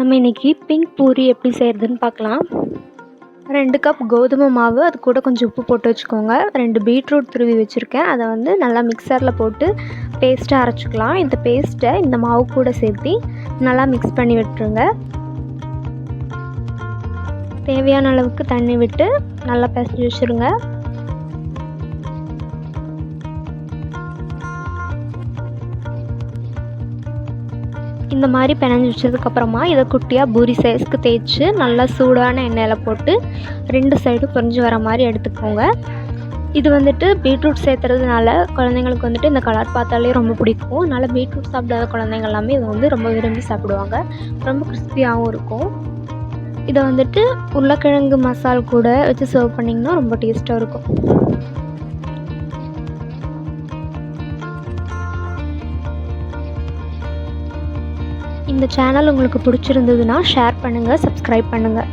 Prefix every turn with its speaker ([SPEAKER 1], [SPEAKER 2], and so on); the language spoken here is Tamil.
[SPEAKER 1] நம்ம இன்றைக்கி பிங்க் பூரி எப்படி செய்கிறதுன்னு பார்க்கலாம். 2 கப் கோதுமை மாவு, அது கூட கொஞ்சம் உப்பு போட்டு வச்சுக்கோங்க. 2 பீட்ரூட் துருவி வச்சுருக்கேன். அதை வந்து நல்லா மிக்சரில் போட்டு பேஸ்ட்டாக அரைச்சிக்கலாம். இந்த பேஸ்ட்டை இந்த மாவு கூட சேர்த்து நல்லா மிக்ஸ் பண்ணி விட்டுருங்க. தேவையான அளவுக்கு தண்ணி விட்டு நல்லா பிசைஞ்சு வச்சுருங்க. இந்த மாதிரி பிணைஞ்சி வச்சதுக்கப்புறமா இதை குட்டியாக பூரி சைஸ்க்கு தேய்ச்சி நல்லா சூடான எண்ணெயில் போட்டு 2 சைடும் பொரிஞ்சு வர மாதிரி எடுத்துக்கோங்க. இது வந்துட்டு பீட்ரூட் சேர்த்துறதுனால குழந்தைங்களுக்கு வந்துட்டு இந்த கலர் பார்த்தாலே ரொம்ப பிடிக்கும். அதனால் பீட்ரூட் சாப்பிடாத குழந்தைங்க எல்லாமே இதை வந்து ரொம்ப விரும்பி சாப்பிடுவாங்க. ரொம்ப கிறிஸ்பியாகவும் இருக்கும். இதை வந்துட்டு உருளைக்கிழங்கு மசால் கூட வச்சு சர்வ் பண்ணிங்கன்னா ரொம்ப டேஸ்ட்டாக இருக்கும். இந்த சேனல் உங்களுக்கு பிடிச்சிருந்ததுன்னா ஷேர் பண்ணுங்கள், சப்ஸ்கிரைப் பண்ணுங்கள்.